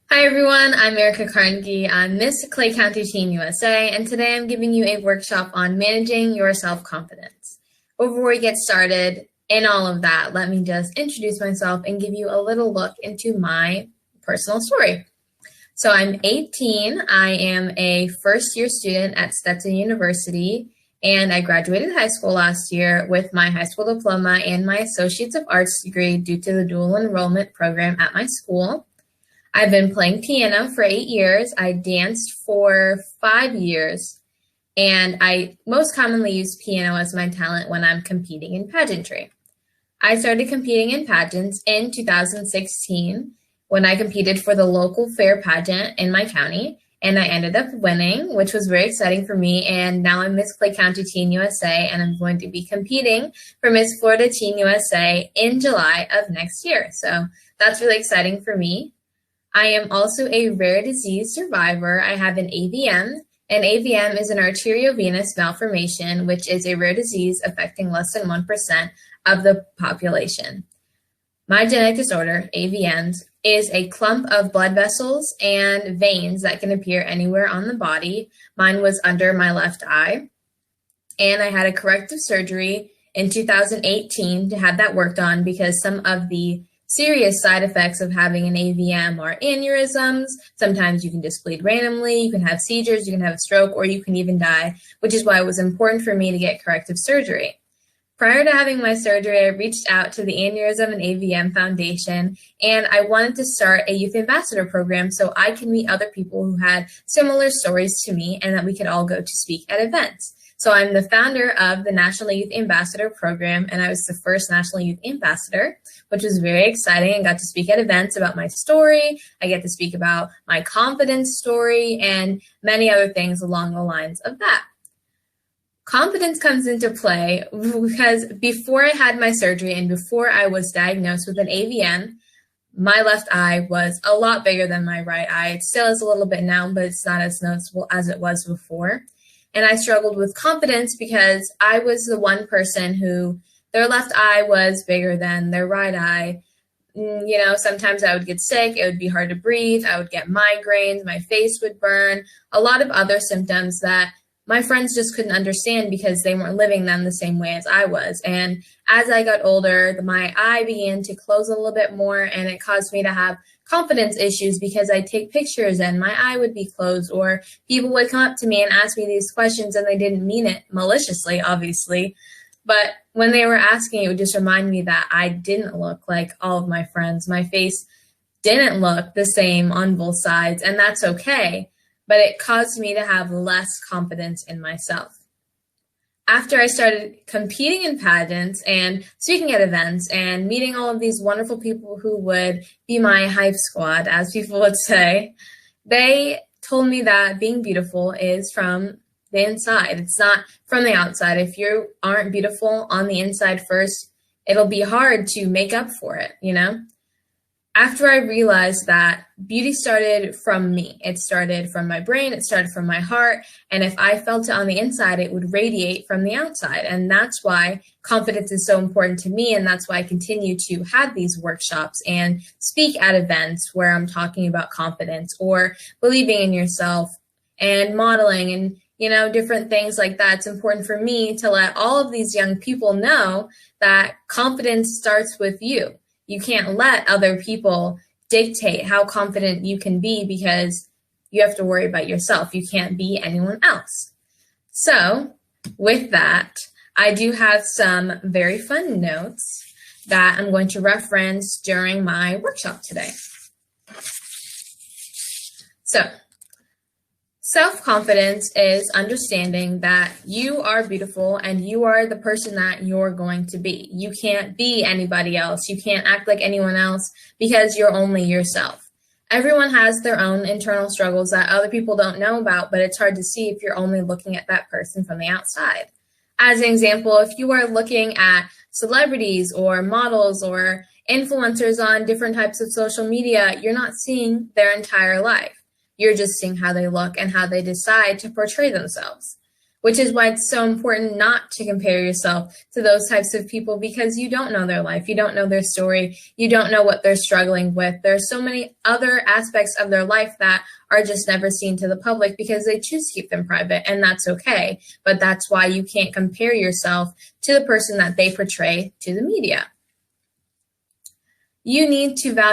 Hi everyone, I'm Erica Carnegie. I'm Miss Clay County Teen USA, and today I'm giving you a workshop on managing your self-confidence. Before we get started in all of that, let me just introduce myself and give you a little look into my personal story. So I'm 18, I am a first-year student at Stetson University, and I graduated high school last year with my high school diploma and my Associates of Arts degree due to the dual enrollment program at my school. I've been playing piano for 8 years. I danced for 5 years, and I most commonly use piano as my talent when I'm competing in pageantry. I started competing in pageants in 2016 when I competed for the local fair pageant in my county, and I ended up winning, which was very exciting for me. And now I'm Miss Clay County Teen USA, and I'm going to be competing for Miss Florida Teen USA in July of next year. So that's really exciting for me. I am also a rare disease survivor. I have an AVM. An AVM is an arteriovenous malformation, which is a rare disease affecting less than 1% of the population. My genetic disorder, AVMs, is a clump of blood vessels and veins that can appear anywhere on the body. Mine was under my left eye, and I had a corrective surgery in 2018 to have that worked on because some of the serious side effects of having an AVM are aneurysms. Sometimes you can just bleed randomly, you can have seizures, you can have a stroke, or you can even die, which is why it was important for me to get corrective surgery. Prior to having my surgery, I reached out to the Aneurysm and AVM Foundation, and I wanted to start a youth ambassador program so I can meet other people who had similar stories to me and that we could all go to speak at events. So I'm the founder of the National Youth Ambassador Program, and I was the first National Youth Ambassador, which was very exciting. I got to speak at events about my story. I get to speak about my confidence story and many other things along the lines of that. Confidence comes into play because before I had my surgery and before I was diagnosed with an AVM, my left eye was a lot bigger than my right eye. It still is a little bit now, but it's not as noticeable as it was before. And I struggled with confidence because I was the one person who their left eye was bigger than their right eye. You know, sometimes I would get sick, it would be hard to breathe, I would get migraines, my face would burn, a lot of other symptoms that my friends just couldn't understand because they weren't living them the same way as I was. And as I got older, my eye began to close a little bit more, and it caused me to have confidence issues because I'd take pictures and my eye would be closed, or people would come up to me and ask me these questions and they didn't mean it maliciously, obviously. But when they were asking, it would just remind me that I didn't look like all of my friends. My face didn't look the same on both sides, and that's okay. But it caused me to have less confidence in myself. After I started competing in pageants and speaking at events and meeting all of these wonderful people who would be my hype squad, as people would say, they told me that being beautiful is from the inside. It's not from the outside. If you aren't beautiful on the inside first, it'll be hard to make up for it, you know? After I realized that beauty started from me, it started from my brain, it started from my heart, and if I felt it on the inside, it would radiate from the outside. And that's why confidence is so important to me, and that's why I continue to have these workshops and speak at events where I'm talking about confidence or believing in yourself and modeling and, you know, different things like that. It's important for me to let all of these young people know that confidence starts with you. You can't let other people dictate how confident you can be because you have to worry about yourself. You can't be anyone else. So with that, I do have some very fun notes that I'm going to reference during my workshop today. So, self-confidence is understanding that you are beautiful and you are the person that you're going to be. You can't be anybody else. You can't act like anyone else because you're only yourself. Everyone has their own internal struggles that other people don't know about, but it's hard to see if you're only looking at that person from the outside. As an example, if you are looking at celebrities or models or influencers on different types of social media, you're not seeing their entire life. You're just seeing how they look and how they decide to portray themselves. which is why it's so important not to compare yourself to those types of people, because you don't know their life, you don't know their story, you don't know what they're struggling with. There's so many other aspects of their life that are just never seen to the public because they choose to keep them private, and that's okay. But that's why you can't compare yourself to the person that they portray to the media. You need to value